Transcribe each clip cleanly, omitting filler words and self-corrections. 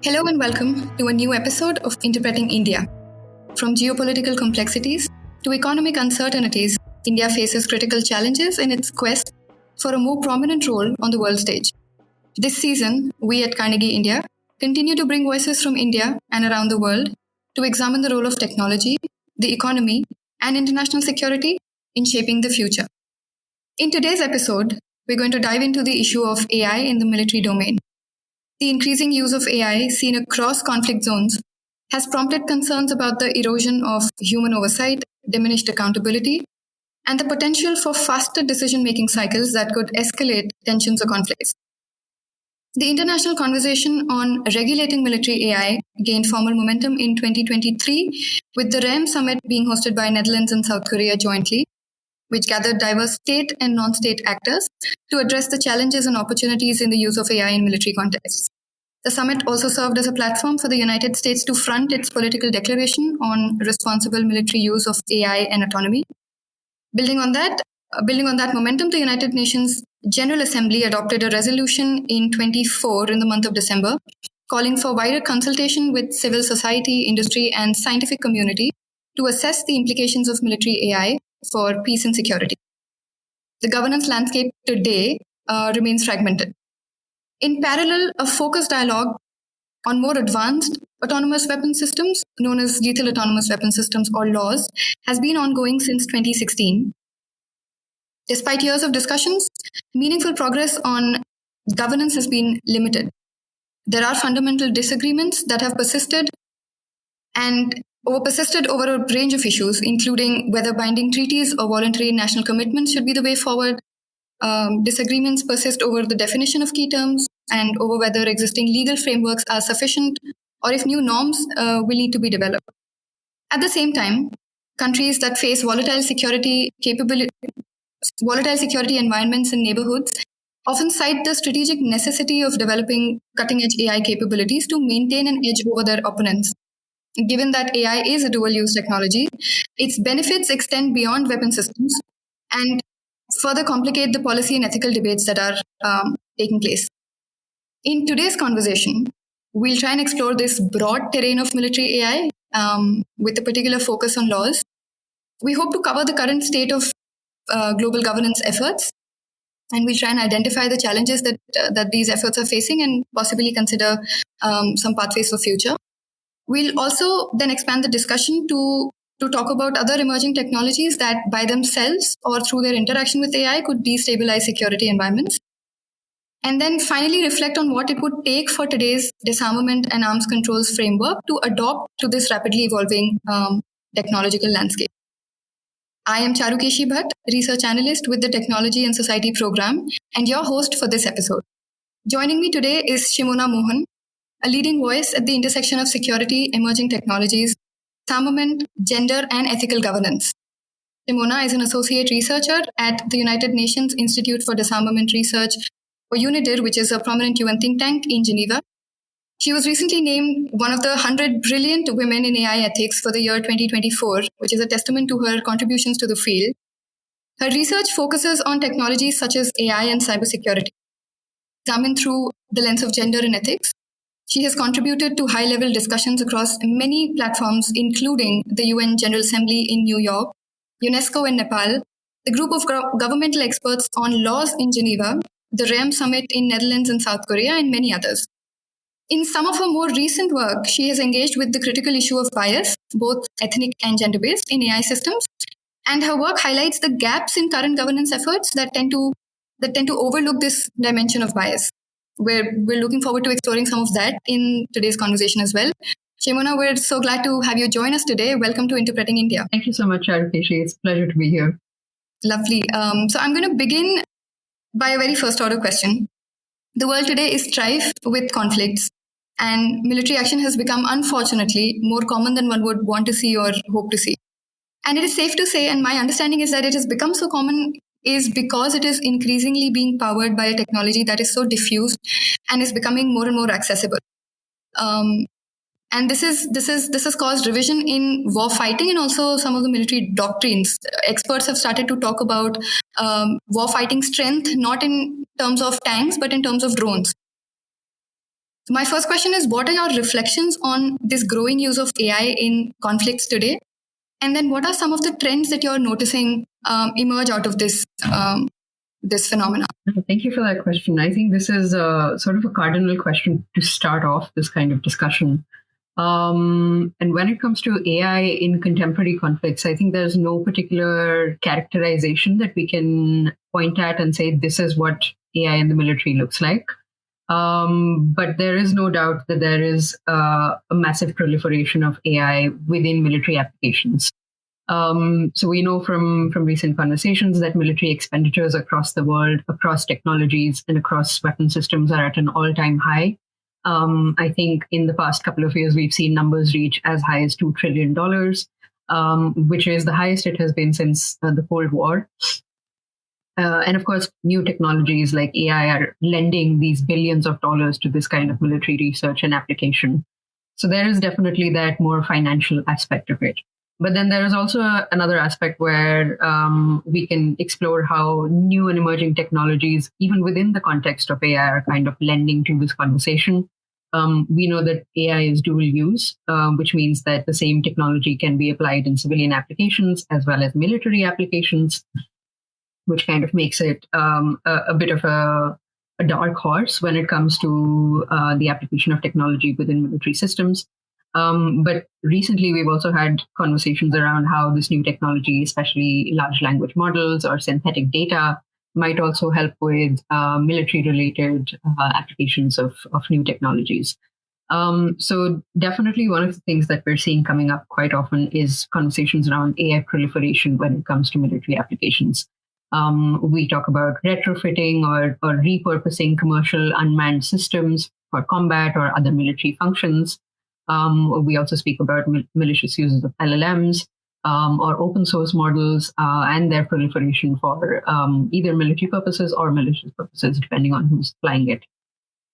Hello and welcome to a new episode of Interpreting India. From geopolitical complexities to economic uncertainties, India faces critical challenges in its quest for a more prominent role on the world stage. This season, we at Carnegie India continue to bring voices from India and around the world to examine the role of technology, the economy, and international security in shaping the future. In today's episode, we're going to dive into the issue of AI in the military domain. The increasing use of AI seen across conflict zones has prompted concerns about the erosion of human oversight, diminished accountability, and the potential for faster decision-making cycles that could escalate tensions or conflicts. The international conversation on regulating military AI gained formal momentum in 2023, with the REM summit being hosted by Netherlands and South Korea jointly, which gathered diverse state and non-state actors to address the challenges and opportunities in the use of AI in military contexts. The summit also served as a platform for the United States to front its political declaration on responsible military use of AI and autonomy. Building on that momentum, the United Nations General Assembly adopted a resolution in 24 in the month of December, calling for wider consultation with civil society, industry, and scientific community to assess the implications of military AI for peace and security. The governance landscape today remains fragmented. In parallel, a focused dialogue on more advanced autonomous weapon systems, known as lethal autonomous weapon systems or laws, has been ongoing since 2016. Despite years of discussions, meaningful progress on governance has been limited. There are fundamental disagreements that have persisted over a range of issues, including whether binding treaties or voluntary national commitments should be the way forward. Disagreements persist over the definition of key terms and over whether existing legal frameworks are sufficient or if new norms will need to be developed. At the same time, countries that face volatile security environments and neighborhoods often cite the strategic necessity of developing cutting-edge AI capabilities to maintain an edge over their opponents. Given that AI is a dual-use technology, its benefits extend beyond weapon systems and further complicate the policy and ethical debates that are taking place. In today's conversation, we'll try and explore this broad terrain of military AI with a particular focus on laws. We hope to cover the current state of global governance efforts, and we'll try and identify the challenges that these efforts are facing and possibly consider some pathways for future. We'll also then expand the discussion to talk about other emerging technologies that by themselves or through their interaction with AI could destabilize security environments. And then finally reflect on what it would take for today's disarmament and arms controls framework to adopt to this rapidly evolving technological landscape. I am Charukeshi Bhatt, research analyst with the Technology and Society program, and your host for this episode. Joining me today is Shimona Mohan, a leading voice at the intersection of security, emerging technologies, disarmament, gender, and ethical governance. Shimona is an associate researcher at the United Nations Institute for Disarmament Research, or UNIDIR, which is a prominent UN think tank in Geneva. She was recently named one of the 100 brilliant women in AI ethics for the year 2024, which is a testament to her contributions to the field. Her research focuses on technologies such as AI and cybersecurity, examined through the lens of gender and ethics. She has contributed to high-level discussions across many platforms, including the UN General Assembly in New York, UNESCO in Nepal, the group of governmental experts on laws in Geneva, the REM summit in Netherlands and South Korea, and many others. In some of her more recent work, she has engaged with the critical issue of bias, both ethnic and gender-based, in AI systems, and her work highlights the gaps in current governance efforts that tend to overlook this dimension of bias. We're looking forward to exploring some of that in today's conversation as well. Shimona, we're so glad to have you join us today. Welcome to Interpreting India. Thank you so much, Charukeshi. It's a pleasure to be here. Lovely. So I'm going to begin by a very first order question. The world today is strife with conflicts, and military action has become, unfortunately, more common than one would want to see or hope to see. And it is safe to say, and my understanding is that it has become so common is because it is increasingly being powered by a technology that is so diffused and is becoming more and more accessible. And this has caused revision in war fighting and also some of the military doctrines. Experts have started to talk about war fighting strength, not in terms of tanks, but in terms of drones. My first question is, what are your reflections on this growing use of AI in conflicts today? And then what are some of the trends that you're noticing emerge out of this phenomena? Thank you for that question. I think this is sort of a cardinal question to start off this kind of discussion. And when it comes to AI in contemporary conflicts, I think there's no particular characterization that we can point at and say this is what AI in the military looks like. But there is no doubt that there is a massive proliferation of AI within military applications. So we know from recent conversations that military expenditures across the world, across technologies, and across weapon systems are at an all-time high. I think in the past couple of years, we've seen numbers reach as high as $2 trillion, which is the highest it has been since the Cold War. And of course, new technologies like AI are lending these billions of dollars to this kind of military research and application. So there is definitely that more financial aspect of it. But then there is also another aspect where we can explore how new and emerging technologies, even within the context of AI, are kind of lending to this conversation. We know that AI is dual use, which means that the same technology can be applied in civilian applications as well as military applications, which kind of makes it a bit of a dark horse when it comes to the application of technology within military systems. But recently, we've also had conversations around how this new technology, especially large language models or synthetic data, might also help with military-related applications of new technologies. So definitely one of the things that we're seeing coming up quite often is conversations around AI proliferation when it comes to military applications. We talk about retrofitting or repurposing commercial unmanned systems for combat or other military functions. We also speak about malicious uses of LLMs or open source models and their proliferation for either military purposes or malicious purposes, depending on who's applying it.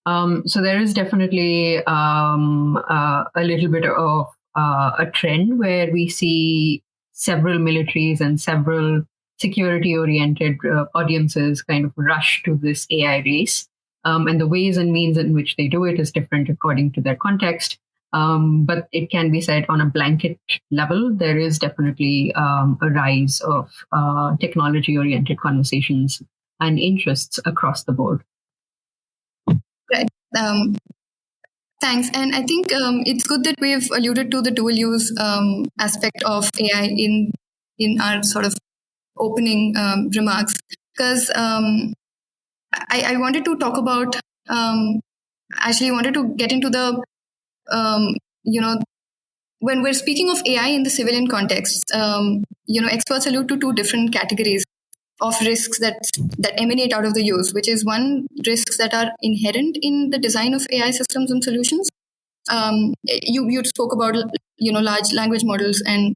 So there is definitely a little bit of a trend where we see several militaries and several security-oriented audiences kind of rush to this AI race. And the ways and means in which they do it is different according to their context. But it can be said on a blanket level, there is definitely a rise of technology-oriented conversations and interests across the board. Right. Thanks. And I think it's good that we've alluded to the dual use aspect of AI in our sort of opening remarks, because I wanted to talk about, actually wanted to get into the, when we're speaking of AI in the civilian context, experts allude to two different categories of risks that emanate out of the use, which is one, risks that are inherent in the design of AI systems and solutions. You spoke about large language models, and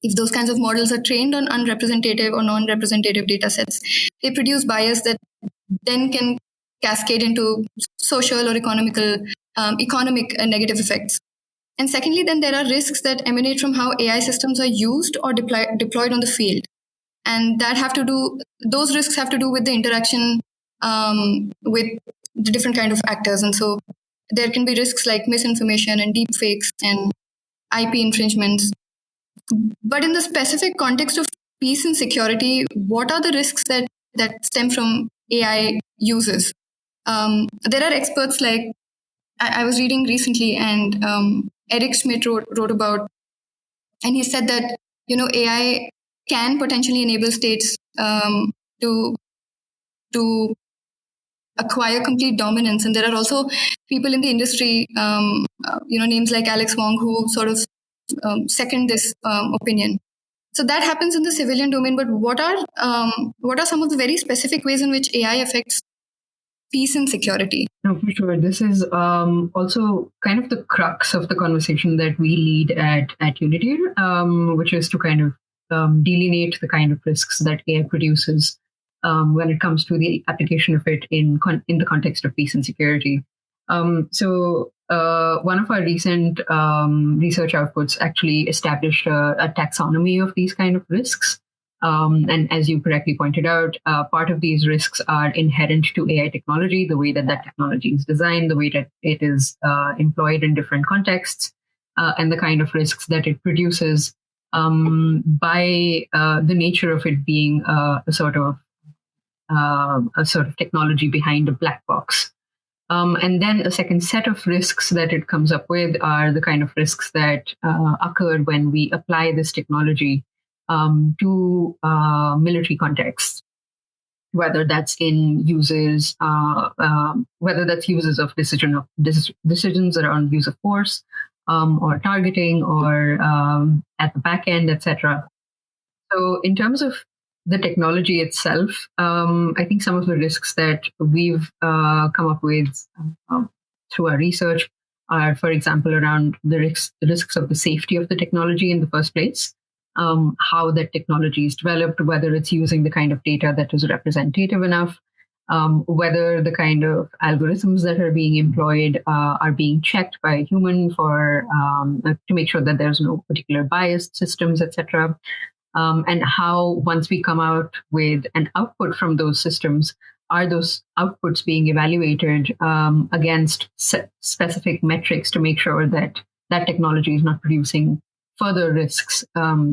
if those kinds of models are trained on unrepresentative or non-representative data sets, they produce bias that then can cascade into social or economic negative effects. And secondly, then there are risks that emanate from how AI systems are used or deployed on the field. And those risks have to do with the interaction with the different kind of actors. And so there can be risks like misinformation and deep fakes and IP infringements. But in the specific context of peace and security, what are the risks that stem from AI uses? There are experts like, I was reading recently, and Eric Schmidt wrote about, and he said that AI can potentially enable states to acquire complete dominance, and there are also people in the industry, names like Alex Wong, who sort of second this opinion. So that happens in the civilian domain. But what are some of the very specific ways in which AI affects peace and security? No, for sure. This is also kind of the crux of the conversation that we lead at UNIDIR, which is to kind of delineate the kind of risks that AI produces when it comes to the application of it in the context of peace and security. So one of our recent research outputs actually established a taxonomy of these kind of risks. And as you correctly pointed out, part of these risks are inherent to AI technology, the way that technology is designed, the way that it is employed in different contexts, and the kind of risks that it produces by the nature of it being a sort of technology behind a black box. And then a second set of risks that it comes up with are the kind of risks that occur when we apply this technology to military contexts, whether that's in uses, whether that's uses of decisions around use of force, or targeting, or at the back end, etc. So, in terms of the technology itself, I think some of the risks that we've come up with through our research are, for example, around the risks of the safety of the technology in the first place, how that technology is developed, whether it's using the kind of data that is representative enough, whether the kind of algorithms that are being employed are being checked by a human for to make sure that there's no particular biased systems, etc. And how, once we come out with an output from those systems, are those outputs being evaluated against specific metrics to make sure that technology is not producing further risks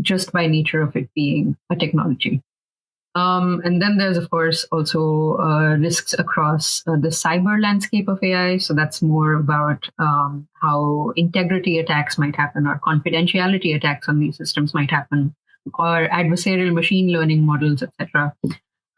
just by nature of it being a technology. And then there's, of course, also risks across the cyber landscape of AI. So that's more about how integrity attacks might happen, or confidentiality attacks on these systems might happen, or adversarial machine learning models, etc.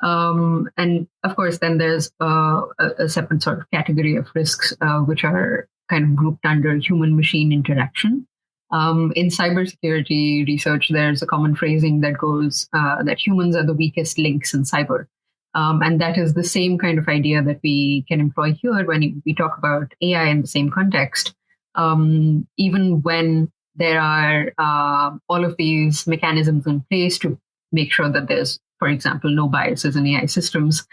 And of course, then there's a separate sort of category of risks, which are kind of grouped under human-machine interaction. In cybersecurity research, there's a common phrasing that goes that humans are the weakest links in cyber. And that is the same kind of idea that we can employ here when we talk about AI in the same context. Even when there are all of these mechanisms in place to make sure that there's, for example, no biases in AI systems,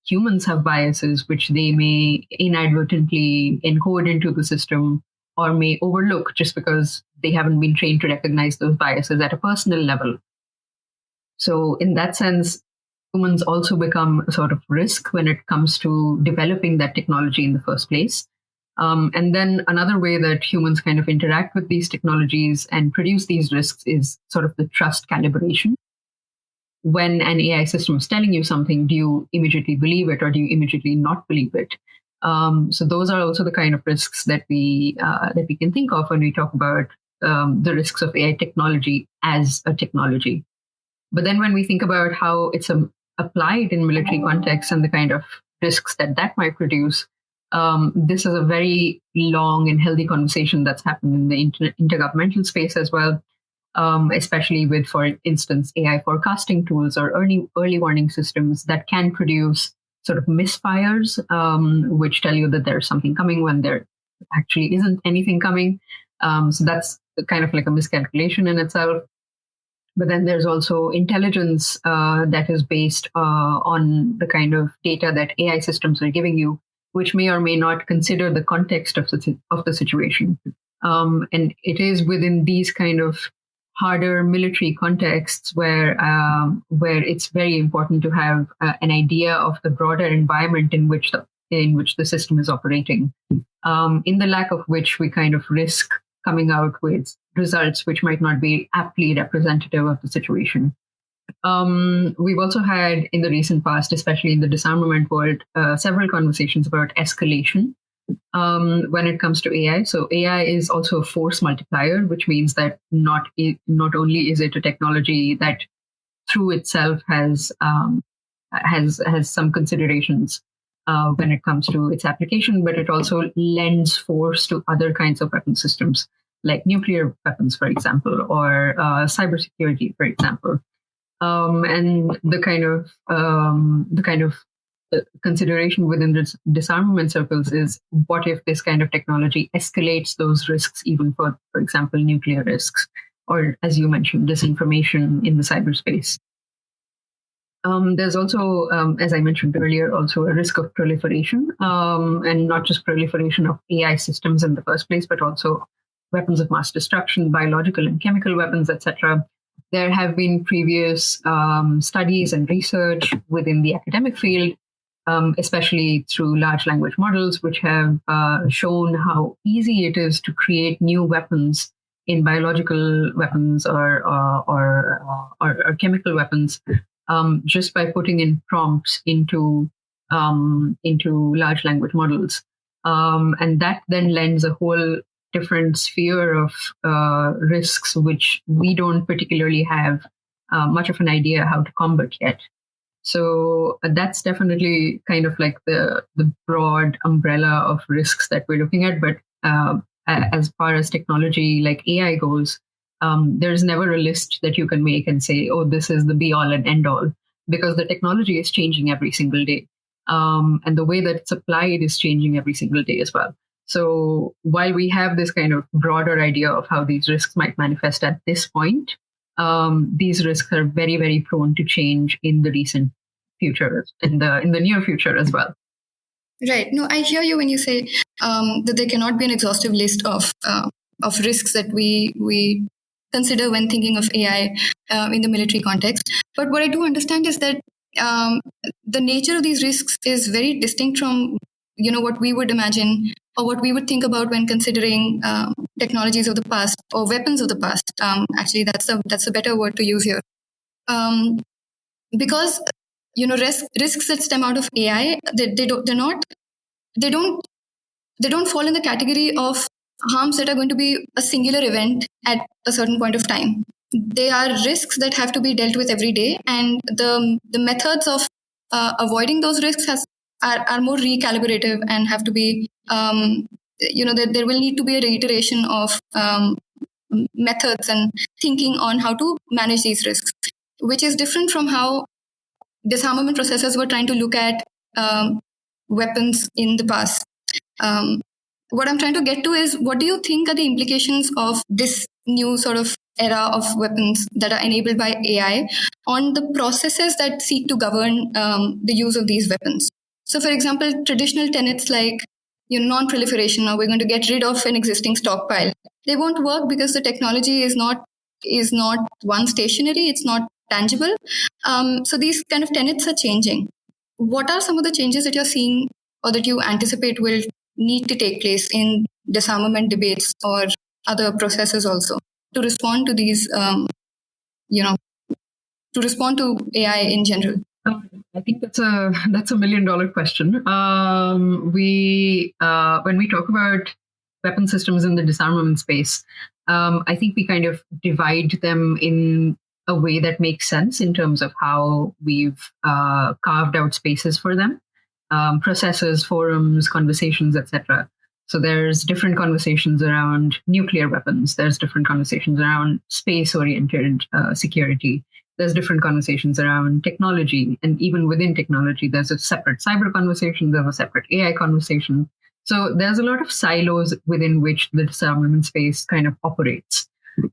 humans have biases which they may inadvertently encode into the system or may overlook just because they haven't been trained to recognize those biases at a personal level. So in that sense, humans also become a sort of risk when it comes to developing that technology in the first place. And then another way that humans kind of interact with these technologies and produce these risks is sort of the trust calibration. When an AI system is telling you something, do you immediately believe it, or do you immediately not believe it? So those are also the kind of risks that we can think of when we talk about the risks of AI technology as a technology. But then when we think about how it's applied in military contexts and the kind of risks that might produce, this is a very long and healthy conversation that's happened in the intergovernmental space as well, especially with, for instance, AI forecasting tools or early warning systems that can produce sort of misfires, which tell you that there's something coming when there actually isn't anything coming. So that's kind of like a miscalculation in itself. But then there's also intelligence that is based on the kind of data that AI systems are giving you, which may or may not consider the context of the situation. And it is within these kind of harder military contexts where it's very important to have an idea of the broader environment in which the system is operating, in the lack of which we kind of risk coming out with results which might not be aptly representative of the situation. We've also had in the recent past, especially in the disarmament world, several conversations about escalation when it comes to AI. So AI is also a force multiplier, which means that not only is it a technology that through itself has some considerations when it comes to its application, but it also lends force to other kinds of weapon systems, like nuclear weapons, for example, or cybersecurity, for example. And the kind of consideration within the disarmament circles is, what if this kind of technology escalates those risks even for example, nuclear risks, or, as you mentioned, disinformation in the cyberspace. There's also, as I mentioned earlier, also a risk of proliferation, and not just proliferation of AI systems in the first place, but also weapons of mass destruction, biological and chemical weapons, etc. there have been previous studies and research within the academic field, especially through large language models, which have shown how easy it is to create new weapons in biological weapons or chemical weapons, just by putting in prompts into large language models, and that then lends a whole different sphere of risks, which we don't particularly have much of an idea how to combat yet. So that's definitely kind of like the broad umbrella of risks that we're looking at. But as far as technology like AI goes, there's never a list that you can make and say, oh, this is the be all and end all, because the technology is changing every single day. And the way that it's applied is changing every single day as well. So while we have this kind of broader idea of how these risks might manifest at this point, these risks are very, very prone to change in the recent future, in the near future as well. Right. No, I hear you when you say that there cannot be an exhaustive list of risks that we consider when thinking of AI in the military context. But what I do understand is that the nature of these risks is very distinct from what we would imagine or what we would think about when considering technologies of the past or weapons of the past. Actually, that's a better word to use here, because risks that stem out of AI, they don't fall in the category of harms that are going to be a singular event at a certain point of time. They are risks that have to be dealt with every day, and the methods of avoiding those risks are more recalibrative and have to be there will need to be a reiteration of methods and thinking on how to manage these risks, which is different from how disarmament processors were trying to look at weapons in the past. What I'm trying to get to is, what do you think are the implications of this new sort of era of weapons that are enabled by AI on the processes that seek to govern the use of these weapons? So, for example, traditional tenets like non-proliferation, or we're going to get rid of an existing stockpile, they won't work because the technology is not one stationary, it's not tangible. So these kind of tenets are changing. What are some of the changes that you're seeing or that you anticipate will need to take place in disarmament debates or other processes also to respond to these, to respond to AI in general? I think that's a $1 million question. When we talk about weapon systems in the disarmament space, I think we kind of divide them in a way that makes sense in terms of how we've carved out spaces for them, processes, forums, conversations, etc. So there's different conversations around nuclear weapons. There's different conversations around space-oriented security. There's different conversations around technology. And even within technology, there's a separate cyber conversation. There's a separate AI conversation. So there's a lot of silos within which the disarmament space kind of operates.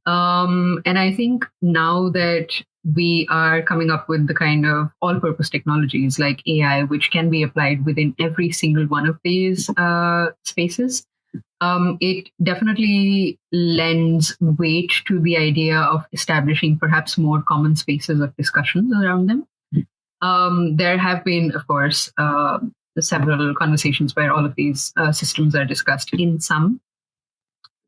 And I think now that we are coming up with the kind of all-purpose technologies like AI, which can be applied within every single one of these spaces, it definitely lends weight to the idea of establishing perhaps more common spaces of discussions around them. There have been, of course, several conversations where all of these systems are discussed in some.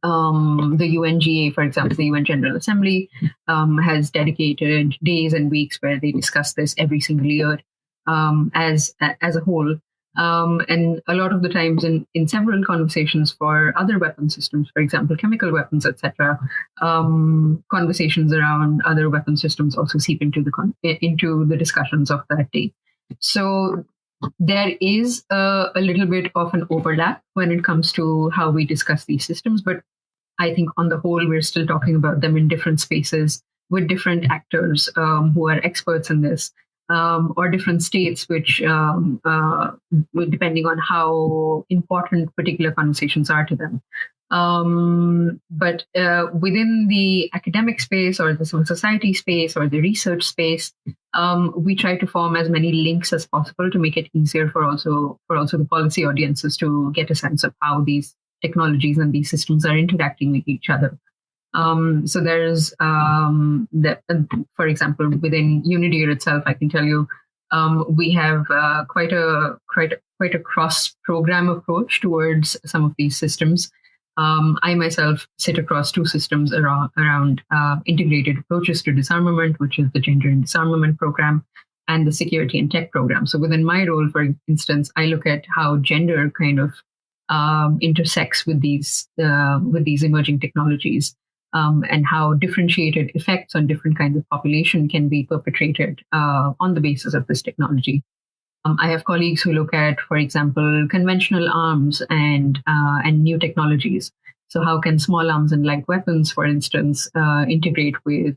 The UNGA, for example, the UN General Assembly, has dedicated days and weeks where they discuss this every single year as a whole. And a lot of the times in several conversations for other weapon systems, for example, chemical weapons, etc., conversations around other weapon systems also seep into the discussions of that day. So there is a little bit of an overlap when it comes to how we discuss these systems, but I think on the whole, we're still talking about them in different spaces with different actors who are experts in this, or different states, which depending on how important particular conversations are to them. But within the academic space or the civil society space or the research space, we try to form as many links as possible to make it easier for also the policy audiences to get a sense of how these technologies and these systems are interacting with each other. So there's, for example, within UNIDIR itself, I can tell you, we have quite a cross-program approach towards some of these systems. I myself sit across two systems around integrated approaches to disarmament, which is the Gender and Disarmament Program, and the Security and Tech Program. So within my role, for instance, I look at how gender kind of intersects with these emerging technologies, and how differentiated effects on different kinds of population can be perpetrated on the basis of this technology. I have colleagues who look at, for example, conventional arms and new technologies. So how can small arms and light weapons, for instance, integrate with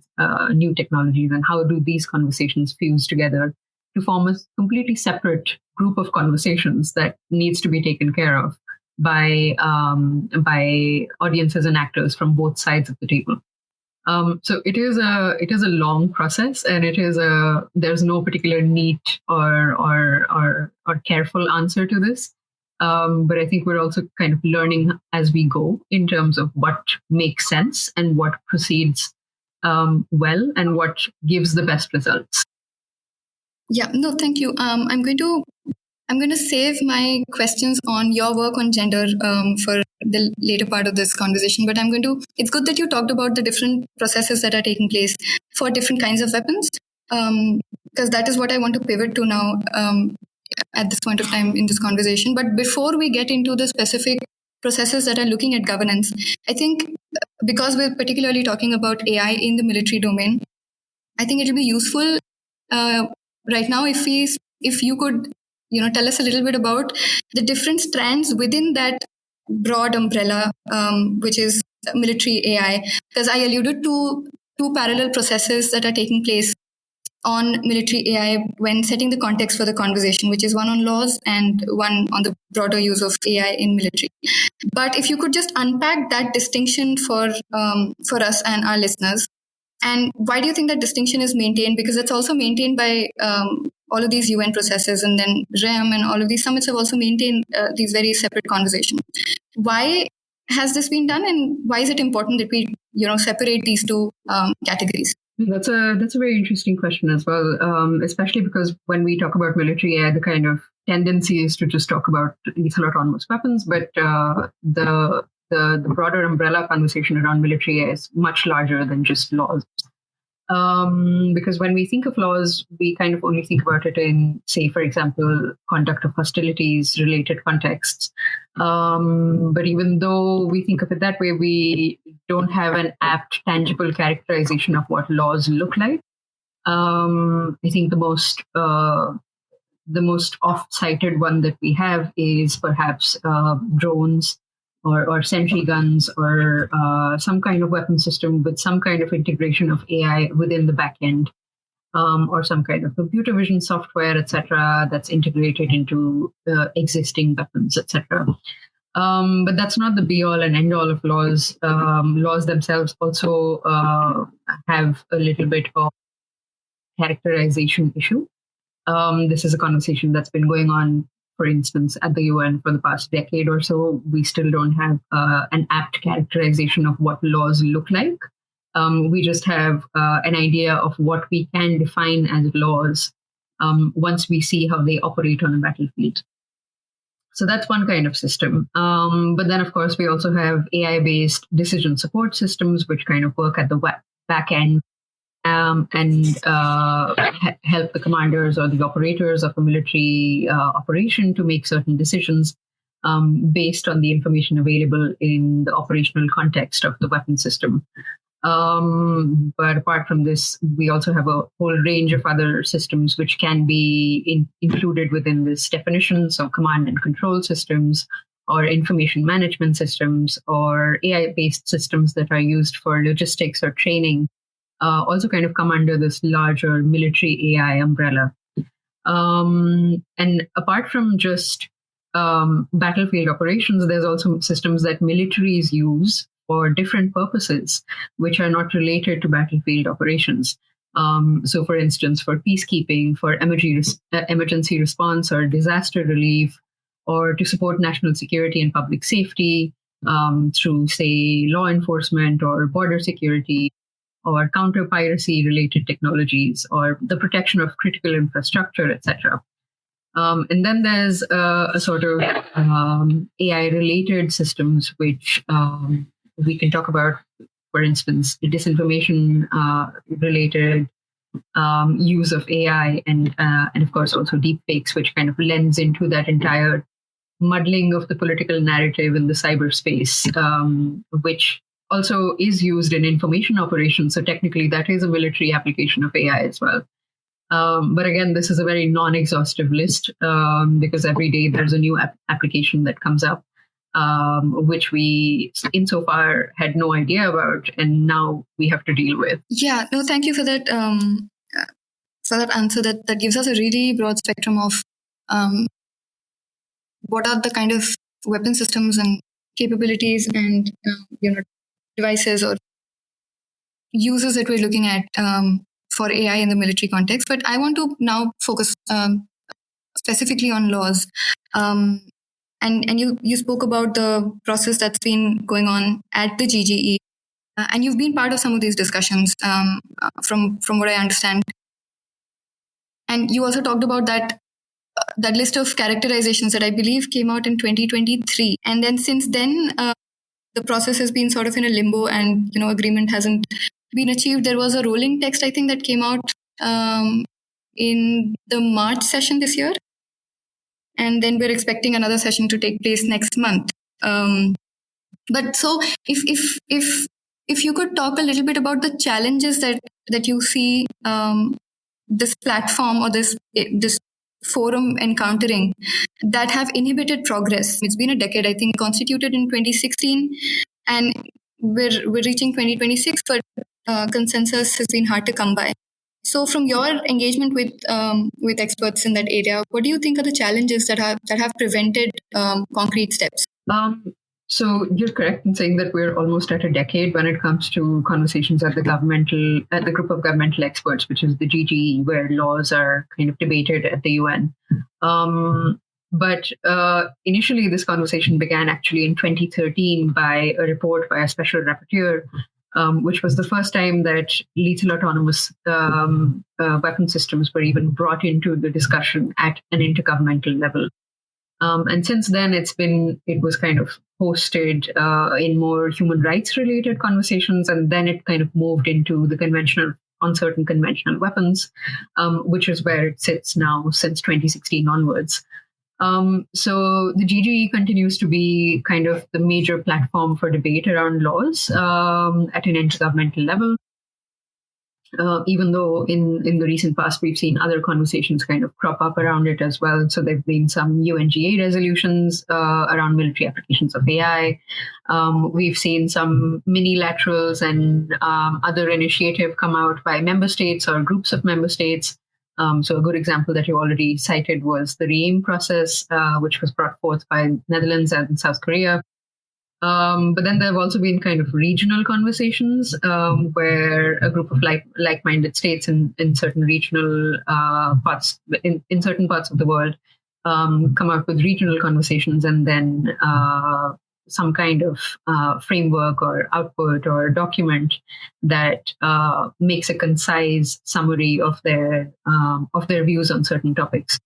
new technologies, and how do these conversations fuse together to form a completely separate group of conversations that needs to be taken care of by audiences and actors from both sides of the table. So it is a long process, and there's no particular neat or careful answer to this. But I think we're also kind of learning as we go in terms of what makes sense and what proceeds well and what gives the best results. Yeah, no, thank you. I'm going to save my questions on your work on gender for the later part of this conversation. But it's good that you talked about the different processes that are taking place for different kinds of weapons, because that is what I want to pivot to now at this point of time in this conversation. But before we get into the specific processes that are looking at governance, I think because we're particularly talking about AI in the military domain, I think it will be useful right now if you could tell us a little bit about the different strands within that broad umbrella, which is military AI, because I alluded to two parallel processes that are taking place on military AI when setting the context for the conversation, which is one on laws and one on the broader use of AI in military. But if you could just unpack that distinction for us and our listeners, and why do you think that distinction is maintained? Because it's also maintained by all of these UN processes, and then REM and all of these summits have also maintained these very separate conversations. Why has this been done, and why is it important that we separate these two categories? That's a very interesting question as well, especially because when we talk about military AI, the kind of tendency is to just talk about lethal autonomous weapons, but the broader umbrella conversation around military AI is much larger than just laws. Because when we think of laws, we kind of only think about it in, say, for example, conduct of hostilities related contexts. But even though we think of it that way, we don't have an apt, tangible characterization of what laws look like. I think the most oft-cited one that we have is perhaps drones or sentry guns or some kind of weapon system with some kind of integration of AI within the back end, or some kind of computer vision software, etc., that's integrated into existing weapons, etc. But that's not the be-all and end-all of laws. Laws themselves also have a little bit of characterization issue. This is a conversation that's been going on, for instance, at the UN for the past decade or so. We still don't have an apt characterization of what laws look like. We just have an idea of what we can define as laws once we see how they operate on a battlefield. So that's one kind of system. But then, of course, we also have AI-based decision support systems, which kind of work at the back end and help the commanders or the operators of a military operation to make certain decisions based on the information available in the operational context of the weapon system. But apart from this, we also have a whole range of other systems which can be included within this definition. So command and control systems, or information management systems, or AI-based systems that are used for logistics or training, also kind of come under this larger military AI umbrella. And apart from just battlefield operations, there's also systems that militaries use for different purposes, which are not related to battlefield operations. So, for instance, for peacekeeping, for emergency response or disaster relief, or to support national security and public safety, through, say, law enforcement or border security or counter piracy related technologies or the protection of critical infrastructure, etc. And then there's a sort of AI related systems, which we can talk about, for instance, disinformation related use of AI and of course also deepfakes, which kind of lends into that entire muddling of the political narrative in the cyberspace, which also is used in information operations. So technically, that is a military application of AI as well. But again, this is a very non-exhaustive list because every day there's a new application that comes up, which we, insofar, had no idea about, and now we have to deal with. Yeah, no, thank you for that answer. That gives us a really broad spectrum of what are the kind of weapon systems and capabilities and devices or uses that we're looking at for AI in the military context. But I want to now focus specifically on laws. And you spoke about the process that's been going on at the GGE, and you've been part of some of these discussions from what I understand. And you also talked about that list of characterizations that I believe came out in 2023. And then since then, the process has been sort of in a limbo and, agreement hasn't been achieved. There was a rolling text, I think, that came out in the March session this year. And then we're expecting another session to take place next month. But so if you could talk a little bit about the challenges that you see this platform or this forum encountering that have inhibited progress. It's been a decade, I think, constituted in 2016, and we're reaching 2026, but consensus has been hard to come by. So, from your engagement with experts in that area, what do you think are the challenges that have prevented concrete steps? So you're correct in saying that we're almost at a decade when it comes to conversations at the group of governmental experts, which is the GGE, where laws are kind of debated at the UN. But initially, this conversation began actually in 2013 by a report by a special rapporteur, which was the first time that lethal autonomous weapon systems were even brought into the discussion at an intergovernmental level. And since then, it was kind of hosted in more human rights related conversations, and then it kind of moved into the on certain conventional weapons, which is where it sits now since 2016 onwards. So the GGE continues to be kind of the major platform for debate around laws at an intergovernmental level. Even though in the recent past, we've seen other conversations kind of crop up around it as well. So there have been some UNGA resolutions around military applications of AI. We've seen some minilaterals and other initiative come out by member states or groups of member states. So a good example that you already cited was the REAIM process, which was brought forth by Netherlands and South Korea. But then there have also been kind of regional conversations where a group of like-minded states in certain regional parts, in certain parts of the world, come up with regional conversations, and then some kind of framework or output or document that makes a concise summary of their views on certain topics.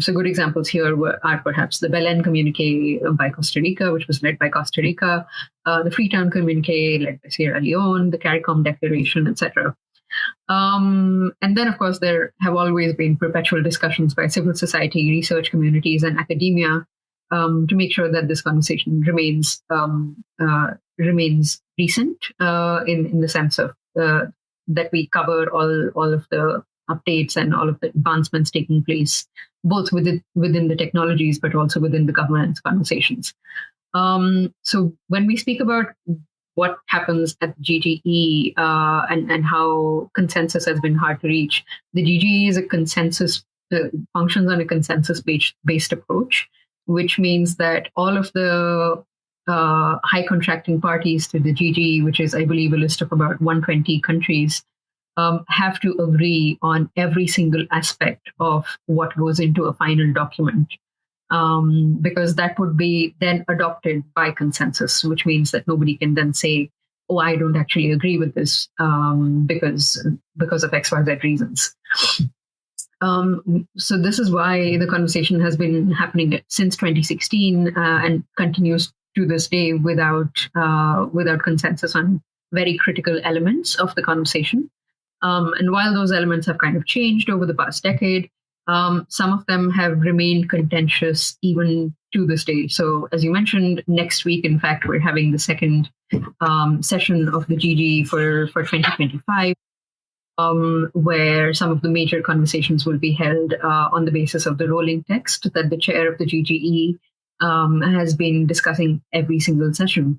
So good examples here are perhaps the Belen Communique by Costa Rica, which was led by Costa Rica, the Freetown Communique led by Sierra Leone, the CARICOM Declaration, etc. And then, of course, there have always been perpetual discussions by civil society, research communities, and academia to make sure that this conversation remains recent in the sense of that we cover all of the updates and all of the advancements taking place, both within the technologies, but also within the governance conversations. So when we speak about what happens at GGE and how consensus has been hard to reach, the GGE is a consensus, functions on a consensus-based approach, which means that all of the high contracting parties to the GGE, which is, I believe, a list of about 120 countries, have to agree on every single aspect of what goes into a final document. because that would be then adopted by consensus, which means that nobody can then say, "Oh, I don't actually agree with this because of X, Y, Z reasons." So this is why the conversation has been happening since 2016 and continues to this day without consensus on very critical elements of the conversation. And while those elements have kind of changed over the past decade, some of them have remained contentious even to this day. So, as you mentioned, next week, in fact, we're having the second session of the GG for 2025. Where some of the major conversations will be held on the basis of the rolling text that the chair of the GGE has been discussing every single session.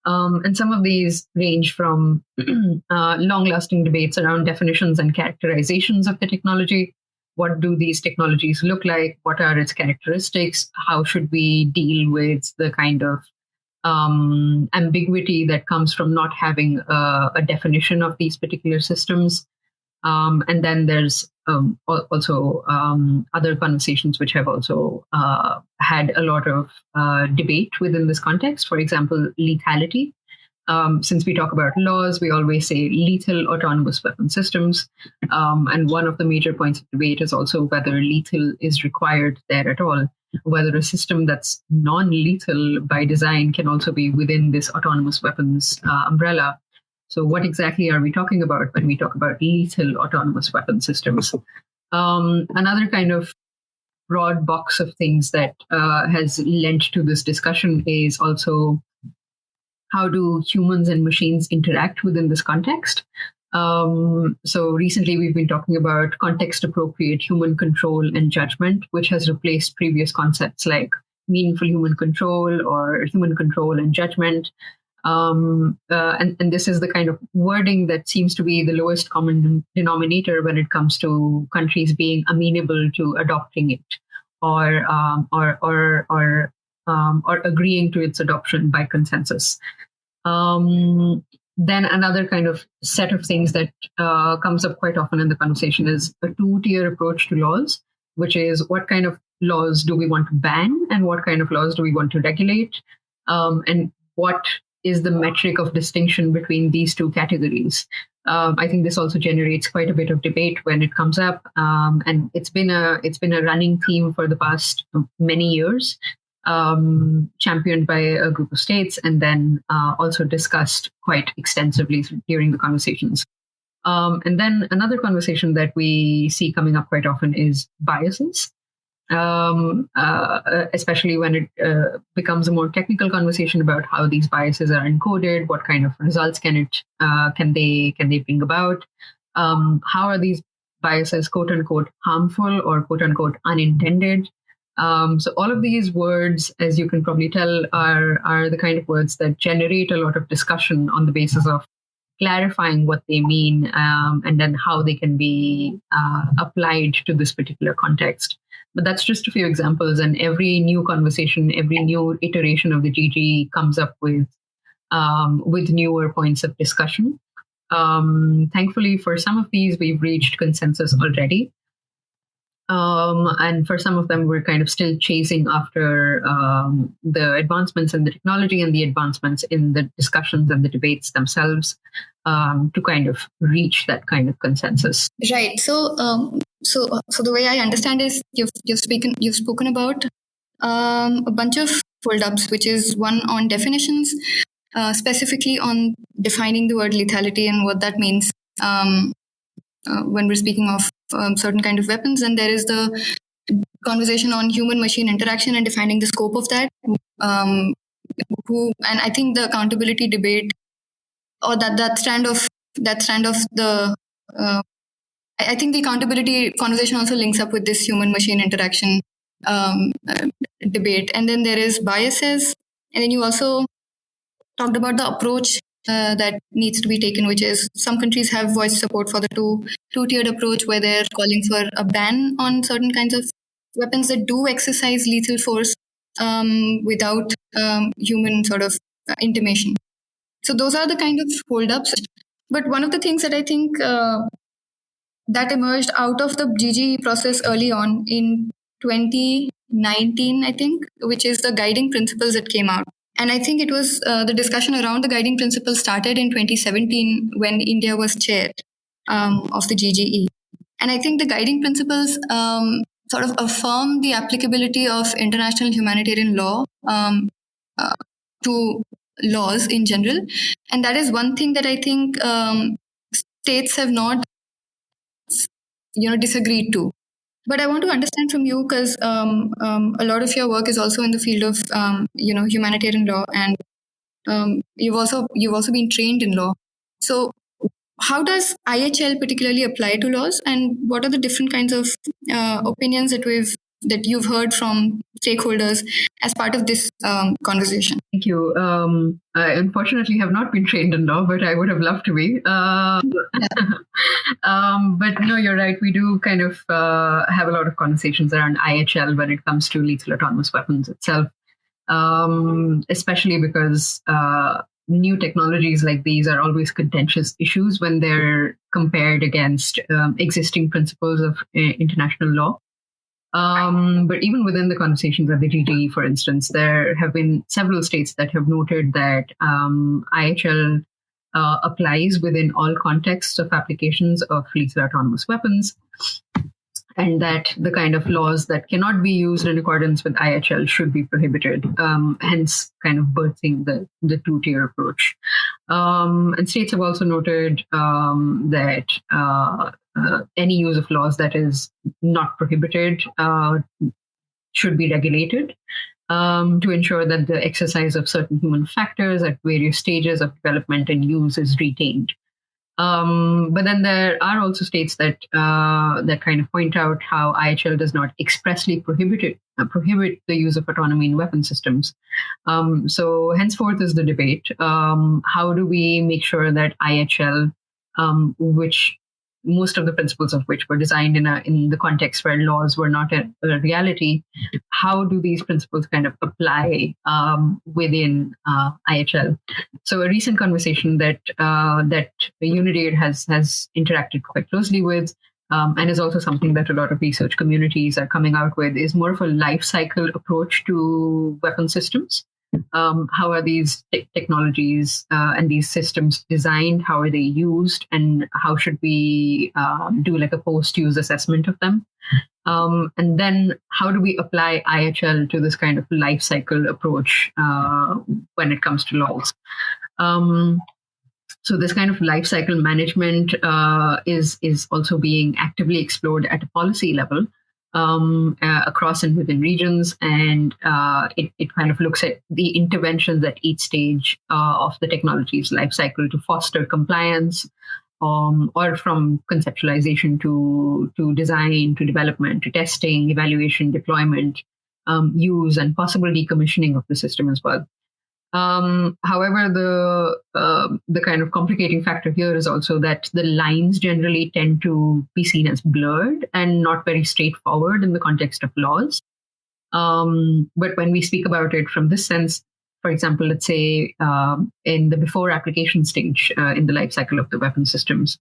And some of these range from long-lasting debates around definitions and characterizations of the technology. What do these technologies look like? What are its characteristics? How should we deal with the kind of ambiguity that comes from not having a definition of these particular systems? And then there's also other conversations which have also had a lot of debate within this context. For example, lethality. Since we talk about laws, we always say lethal autonomous weapon systems. And one of the major points of debate is also whether lethal is required there at all, whether a system that's non-lethal by design can also be within this autonomous weapons umbrella. So what exactly are we talking about when we talk about lethal autonomous weapon systems? Another kind of broad box of things that has lent to this discussion is also how do humans and machines interact within this context? So recently we've been talking about context-appropriate human control and judgment, which has replaced previous concepts like meaningful human control or human control and judgment. And this is the kind of wording that seems to be the lowest common denominator when it comes to countries being amenable to adopting it or agreeing to its adoption by consensus. Then another kind of set of things that comes up quite often in the conversation is a two-tier approach to laws, which is what kind of laws do we want to ban and what kind of laws do we want to regulate, and what is the metric of distinction between these two categories. I think this also generates quite a bit of debate when it comes up, and it's been a running theme for the past many years, championed by a group of states, and then also discussed quite extensively during the conversations. And then another conversation that we see coming up quite often is biases. Especially when it becomes a more technical conversation about how these biases are encoded, what kind of results can they bring about, how are these biases quote unquote harmful or quote unquote unintended. So all of these words, as you can probably tell, are the kind of words that generate a lot of discussion on the basis of clarifying what they mean and then how they can be applied to this particular context. But that's just a few examples, and every new conversation, every new iteration of the GG comes up with newer points of discussion. Thankfully, for some of these, we've reached consensus already. And for some of them, we're kind of still chasing after the advancements in the technology and the advancements in the discussions and the debates themselves to kind of reach that kind of consensus. Right. So the way I understand is you've spoken about a bunch of fold-ups, which is one on definitions, specifically on defining the word lethality and what that means when we're speaking of certain kind of weapons. And there is the conversation on human-machine interaction and defining the scope of that. And I think the accountability debate or that strand of the I think the accountability conversation also links up with this human-machine interaction debate. And then there is biases. And then you also talked about the approach that needs to be taken, which is some countries have voiced support for the two-tiered approach where they're calling for a ban on certain kinds of weapons that do exercise lethal force without human sort of intimation. So those are the kind of hold-ups. But one of the things that I think that emerged out of the GG process early on in 20 2019, I think, which is the guiding principles that came out. And I think it was the discussion around the guiding principles started in 2017 when India was chair of the GGE. And I think the guiding principles sort of affirm the applicability of international humanitarian law to laws in general. And that is one thing that I think states have not, disagreed to. But I want to understand from you because a lot of your work is also in the field of humanitarian law, and you've also been trained in law. So how does IHL particularly apply to laws, and what are the different kinds of opinions that you've heard from stakeholders as part of this conversation? Thank you. I unfortunately have not been trained in law, but I would have loved to be. But no, you're right. We do kind of have a lot of conversations around IHL when it comes to lethal autonomous weapons itself, especially because new technologies like these are always contentious issues when they're compared against existing principles of international law. But even within the conversations at the GGE, for instance, there have been several states that have noted that IHL applies within all contexts of applications of lethal autonomous weapons, and that the kind of laws that cannot be used in accordance with IHL should be prohibited, hence kind of birthing the two-tier approach. And states have also noted that any use of laws that is not prohibited should be regulated to ensure that the exercise of certain human factors at various stages of development and use is retained. But then there are also states that that kind of point out how IHL does not expressly prohibit the use of autonomy in weapon systems. So henceforth is the debate: how do we make sure that IHL, which most of the principles of which were designed in the context where laws were not a reality, how do these principles kind of apply within IHL? So a recent conversation that UNIDIR has interacted quite closely with, and is also something that a lot of research communities are coming out with, is more of a life cycle approach to weapon systems. How are these technologies and these systems designed? How are they used? And how should we do like a post-use assessment of them? And then how do we apply IHL to this kind of life cycle approach when it comes to laws? So this kind of life cycle management is also being actively explored at a policy level across and within regions, and it kind of looks at the interventions at each stage of the technology's life cycle to foster compliance, or from conceptualization to design, to development, to testing, evaluation, deployment, use, and possible decommissioning of the system as well. However, the kind of complicating factor here is also that the lines generally tend to be seen as blurred and not very straightforward in the context of laws. But when we speak about it from this sense, for example, let's say in the before application stage in the life cycle of the weapon systems,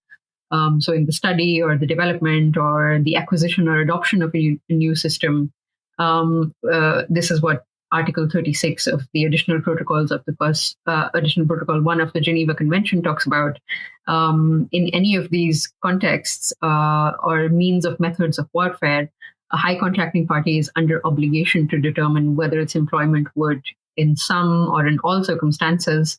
so in the study or the development or the acquisition or adoption of a new system, this is what Article 36 of the additional protocols of the first additional protocol 1 of the Geneva Convention talks about. In any of these contexts or means of methods of warfare, a high contracting party is under obligation to determine whether its employment would, in some or in all circumstances,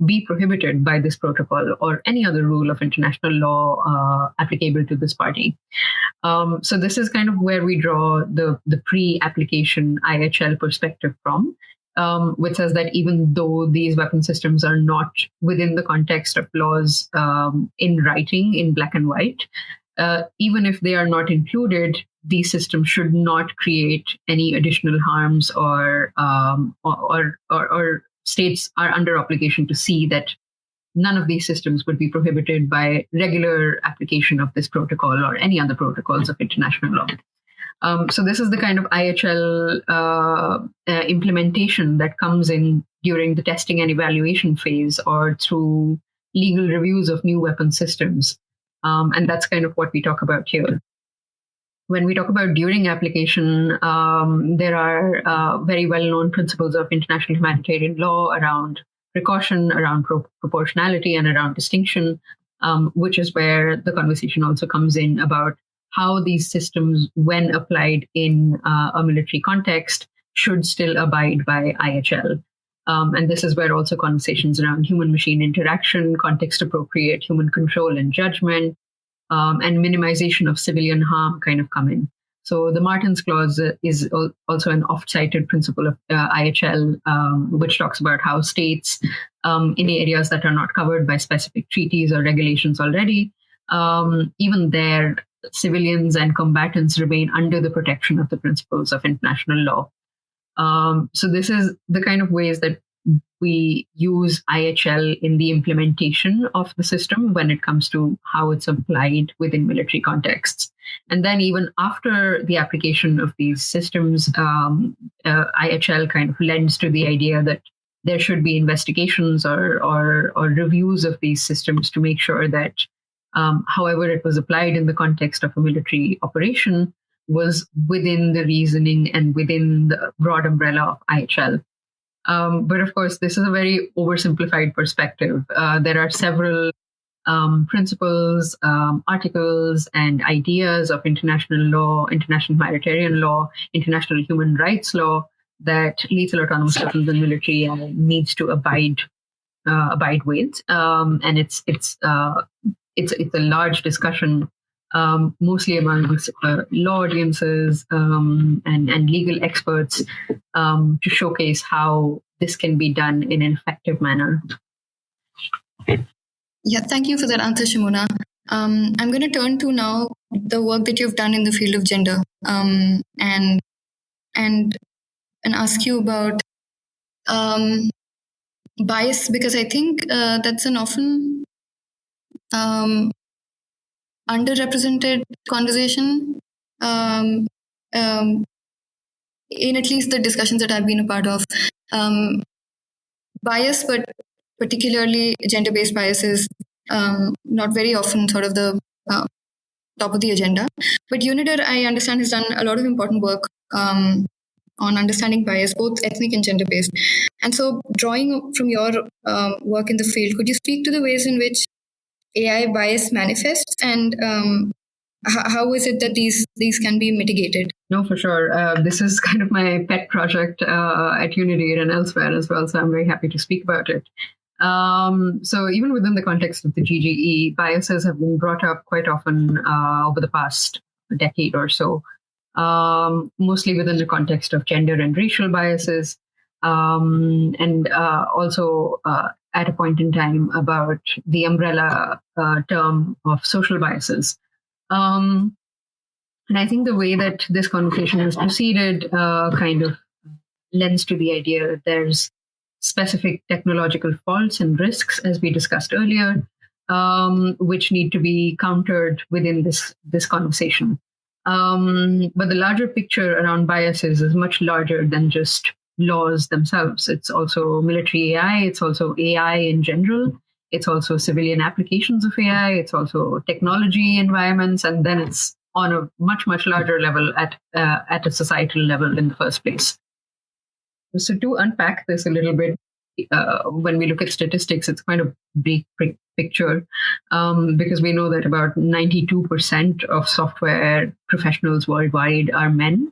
be prohibited by this protocol or any other rule of international law applicable to this party. So this is kind of where we draw the pre-application IHL perspective from, which says that even though these weapon systems are not within the context of laws in writing, in black and white, even if they are not included, these systems should not create any additional harms, or states are under obligation to see that none of these systems would be prohibited by regular application of this protocol or any other protocols of international law. So this is the kind of IHL implementation that comes in during the testing and evaluation phase or through legal reviews of new weapon systems. And that's kind of what we talk about here. When we talk about during application, there are very well-known principles of international humanitarian law around precaution, around proportionality, and around distinction, which is where the conversation also comes in about how these systems, when applied in a military context, should still abide by IHL. And this is where also conversations around human-machine interaction, context-appropriate human control and judgment, and minimization of civilian harm kind of come in. So the Martens Clause is also an oft-cited principle of IHL, which talks about how states in areas that are not covered by specific treaties or regulations already, even there, civilians and combatants remain under the protection of the principles of international law. So this is the kind of ways that we use IHL in the implementation of the system when it comes to how it's applied within military contexts. And then even after the application of these systems, IHL kind of lends to the idea that there should be investigations or reviews of these systems to make sure that however it was applied in the context of a military operation was within the reasoning and within the broad umbrella of IHL. But of course, this is a very oversimplified perspective. There are several principles, articles, and ideas of international law, international humanitarian law, international human rights law that lethal autonomous weapons and military needs to abide with. And it's a large discussion, mostly amongst law audiences and legal experts, to showcase how this can be done in an effective manner. Yeah, thank you for that answer, Shimona. I'm going to turn to now the work that you've done in the field of gender, and ask you about bias, because I think that's an often underrepresented conversation in at least the discussions that I've been a part of. Bias, but particularly gender-based bias, is not very often sort of the top of the agenda. But UNIDIR, I understand, has done a lot of important work on understanding bias, both ethnic and gender-based. And so, drawing from your work in the field, could you speak to the ways in which AI bias manifests, and how is it that these can be mitigated? No, for sure. This is kind of my pet project at UNIDIR and elsewhere as well, so I'm very happy to speak about it. So even within the context of the GGE, biases have been brought up quite often over the past decade or so, mostly within the context of gender and racial biases, and also at a point in time about the umbrella term of social biases. And I think the way that this conversation has proceeded kind of lends to the idea that there's specific technological faults and risks, as we discussed earlier, which need to be countered within this conversation. But the larger picture around biases is much larger than just laws themselves. It's also military AI, it's also AI in general, it's also civilian applications of AI, it's also technology environments, and then it's on a much, much larger level at a societal level in the first place. So to unpack this a little bit, when we look at statistics, it's kind of big picture, because we know that about 92% of software professionals worldwide are men.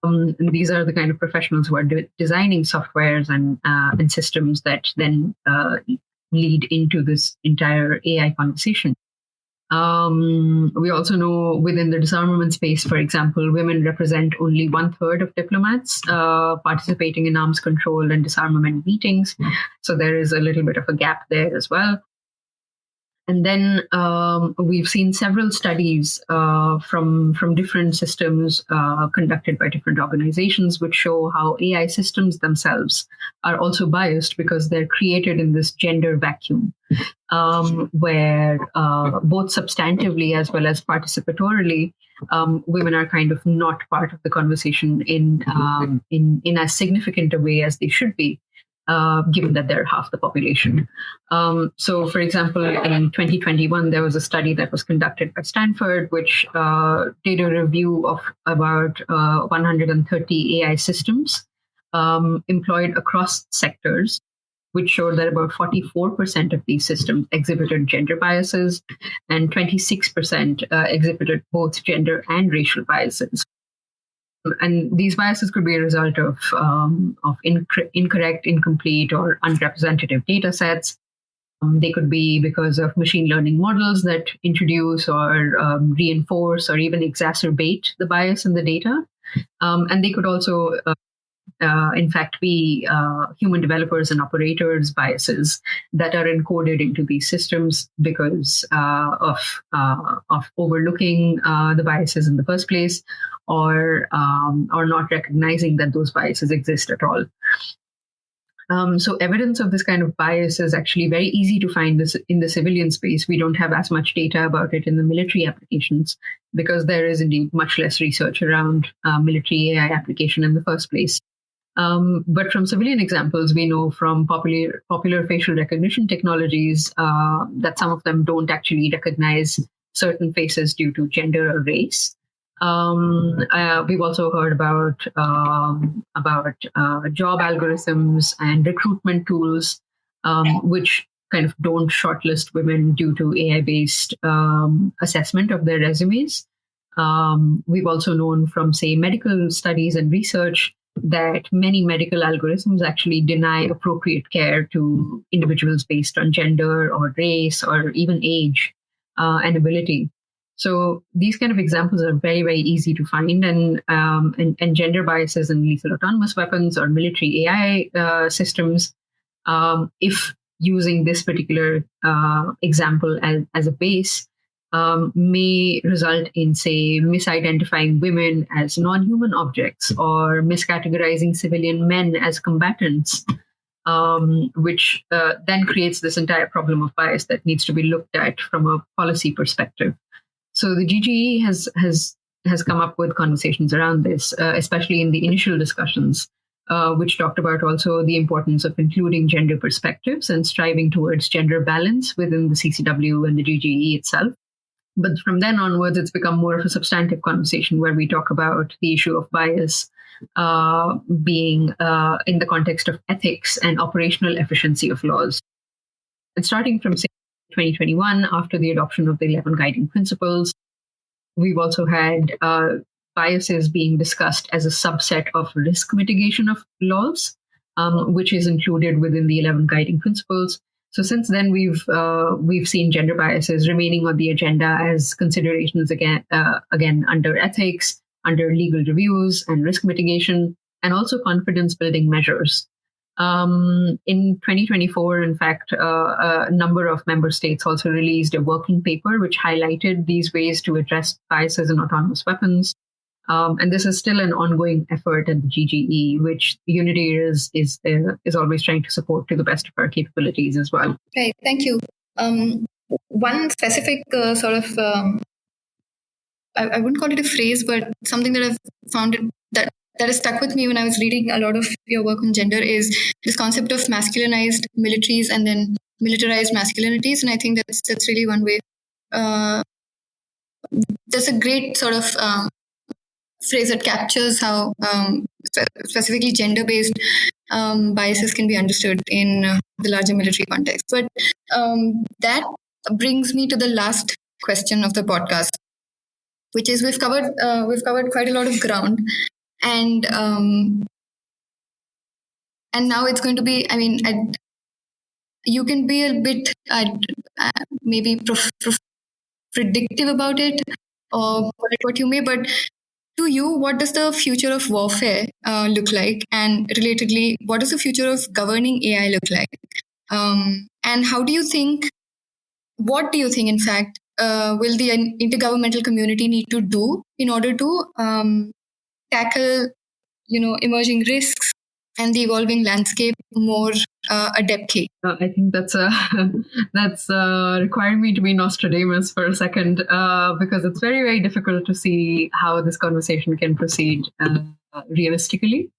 And these are the kind of professionals who are designing softwares and systems that then lead into this entire AI conversation. We also know within the disarmament space, for example, women represent only 1/3 of diplomats participating in arms control and disarmament meetings. So there is a little bit of a gap there as well. And then we've seen several studies from different systems conducted by different organizations, which show how AI systems themselves are also biased because they're created in this gender vacuum, where both substantively as well as participatorily, women are kind of not part of the conversation in as significant a way as they should be. given that they're half the population. So, for example, in 2021, there was a study that was conducted by Stanford, which did a review of about 130 AI systems employed across sectors, which showed that about 44% of these systems exhibited gender biases and 26% exhibited both gender and racial biases. And these biases could be a result of incorrect, incomplete, or unrepresentative data sets. They could be because of machine learning models that introduce or reinforce or even exacerbate the bias in the data. And they could also, in fact, be human developers and operators' biases that are encoded into these systems because of overlooking the biases in the first place, or not recognizing that those biases exist at all. So evidence of this kind of bias is actually very easy to find this in the civilian space. We don't have as much data about it in the military applications because there is indeed much less research around military AI application in the first place. But from civilian examples, we know from popular facial recognition technologies that some of them don't actually recognize certain faces due to gender or race. We've also heard about job algorithms and recruitment tools, which kind of don't shortlist women due to AI-based assessment of their resumes. We've also known from, say, medical studies and research that many medical algorithms actually deny appropriate care to individuals based on gender or race or even age and ability. So these kind of examples are very, very easy to find, and gender biases in lethal autonomous weapons or military AI systems, if using this particular example as a base, may result in, say, misidentifying women as non-human objects or miscategorizing civilian men as combatants, which then creates this entire problem of bias that needs to be looked at from a policy perspective. So the GGE has come up with conversations around this, especially in the initial discussions, which talked about also the importance of including gender perspectives and striving towards gender balance within the CCW and the GGE itself. But from then onwards, it's become more of a substantive conversation where we talk about the issue of bias being in the context of ethics and operational efficiency of laws. And starting from, say, 2021, after the adoption of the 11 guiding principles, we've also had biases being discussed as a subset of risk mitigation of laws, which is included within the 11 guiding principles. So since then, we've seen gender biases remaining on the agenda as considerations again under ethics, under legal reviews and risk mitigation, and also confidence building measures. In 2024, in fact, a number of member states also released a working paper which highlighted these ways to address biases in autonomous weapons. And this is still an ongoing effort at the GGE, which UNIDIR is always trying to support to the best of our capabilities as well. Okay, thank you. One specific sort of, I wouldn't call it a phrase, but something that I've found that has stuck with me when I was reading a lot of your work on gender is this concept of masculinized militaries and then militarized masculinities. And I think that's really one way. There's a great sort of phrase that captures how specifically gender-based biases can be understood in the larger military context. But that brings me to the last question of the podcast, which is we've covered quite a lot of ground, and now it's going to be. I mean, you can be a bit maybe predictive about it, or what you may, but to you, what does the future of warfare look like? And relatedly, what does the future of governing AI look like? And what do you think, in fact, will the intergovernmental community need to do in order to tackle, emerging risks and the evolving landscape more adeptly? I think that's requiring me to be Nostradamus for a second, because it's very, very difficult to see how this conversation can proceed realistically.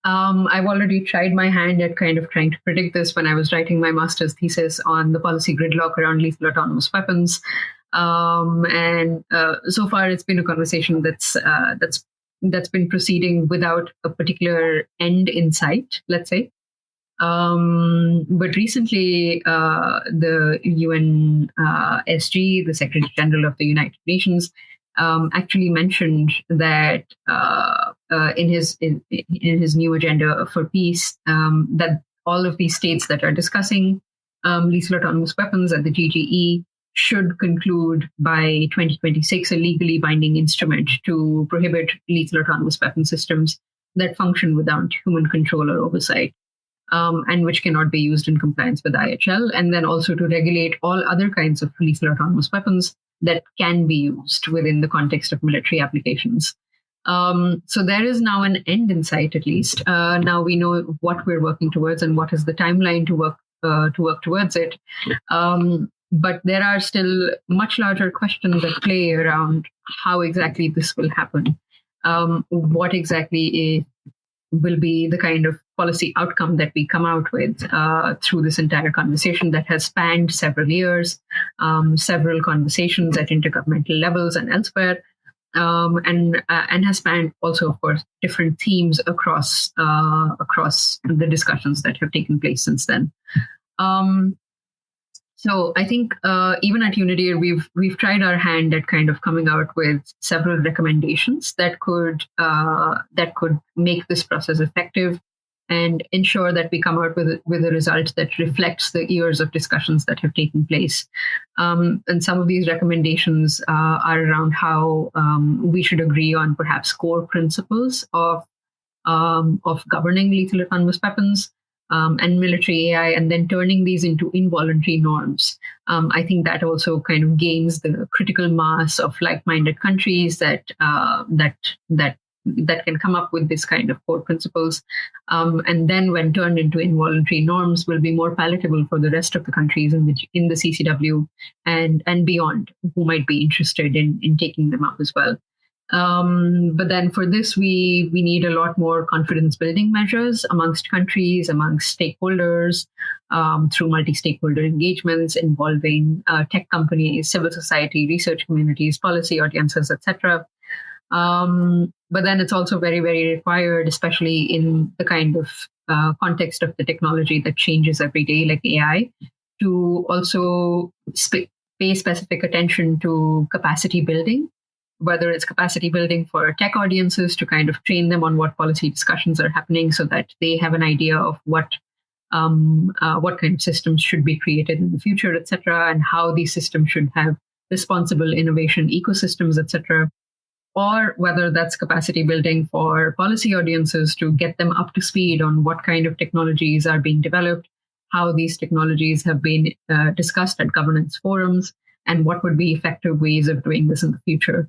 I've already tried my hand at kind of trying to predict this when I was writing my master's thesis on the policy gridlock around lethal autonomous weapons. And so far, it's been a conversation that's been proceeding without a particular end in sight, let's say. But recently, the UNSG, the Secretary General of the United Nations, actually mentioned that in his new agenda for peace, that all of these states that are discussing lethal autonomous weapons at the GGE should conclude by 2026 a legally binding instrument to prohibit lethal autonomous weapon systems that function without human control or oversight. And which cannot be used in compliance with IHL, and then also to regulate all other kinds of lethal autonomous weapons that can be used within the context of military applications. So there is now an end in sight, at least. Now we know what we're working towards and what is the timeline to work towards it. But there are still much larger questions at play around how exactly this will happen. What exactly will be the kind of policy outcome that we come out with through this entire conversation that has spanned several years, several conversations at intergovernmental levels and elsewhere, and has spanned also, of course, different themes across the discussions that have taken place since then. So I think even at UNIDIR, we've tried our hand at kind of coming out with several recommendations that could make this process effective and ensure that we come out with a result that reflects the years of discussions that have taken place. And some of these recommendations are around how we should agree on perhaps core principles of governing lethal autonomous weapons. And military AI, and then turning these into involuntary norms. I think that also kind of gains the critical mass of like-minded countries that can come up with this kind of core principles, and then when turned into involuntary norms, will be more palatable for the rest of the countries in the CCW and beyond, who might be interested in taking them up as well. But then for this, we need a lot more confidence building measures amongst countries, amongst stakeholders, through multi-stakeholder engagements involving tech companies, civil society, research communities, policy audiences, etc. But then it's also very, very required, especially in the kind of context of the technology that changes every day, like AI, to also pay specific attention to capacity building, whether it's capacity building for tech audiences to kind of train them on what policy discussions are happening so that they have an idea of what kind of systems should be created in the future, etc., and how these systems should have responsible innovation ecosystems, etc., or whether that's capacity building for policy audiences to get them up to speed on what kind of technologies are being developed, how these technologies have been discussed at governance forums, and what would be effective ways of doing this in the future.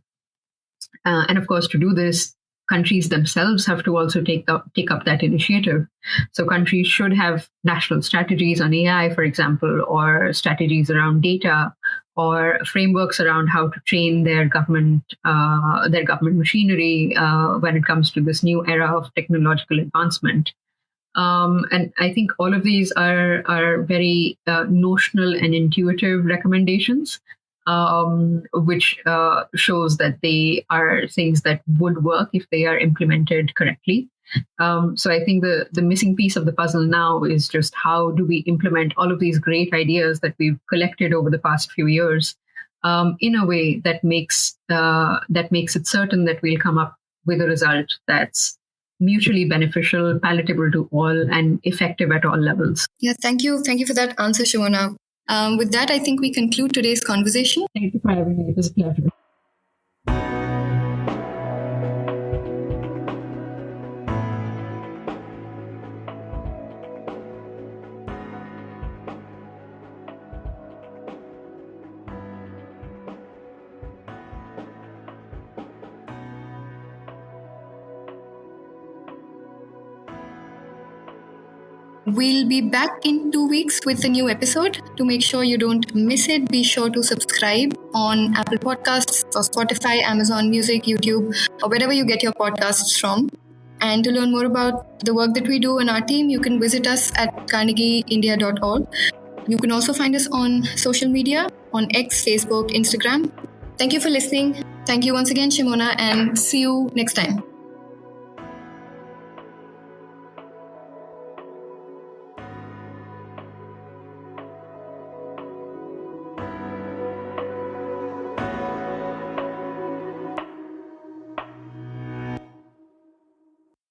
And of course, to do this, countries themselves have to also take up that initiative. So countries should have national strategies on AI, for example, or strategies around data, or frameworks around how to train their government machinery when it comes to this new era of technological advancement. And I think all of these are very notional and intuitive recommendations, which shows that they are things that would work if they are implemented correctly. So I think the missing piece of the puzzle now is just how do we implement all of these great ideas that we've collected over the past few years in a way that makes it certain that we'll come up with a result that's mutually beneficial, palatable to all, and effective at all levels. Yeah, thank you for that answer, Shimona. With that, I think we conclude today's conversation. Thank you for having me. It was a pleasure. We'll be back in 2 weeks with a new episode. To make sure you don't miss it, be sure to subscribe on Apple Podcasts or Spotify, Amazon Music, YouTube, or wherever you get your podcasts from. And to learn more about the work that we do in our team, you can visit us at carnegieindia.org. You can also find us on social media, on X, Facebook, Instagram. Thank you for listening. Thank you once again, Shimona, and see you next time.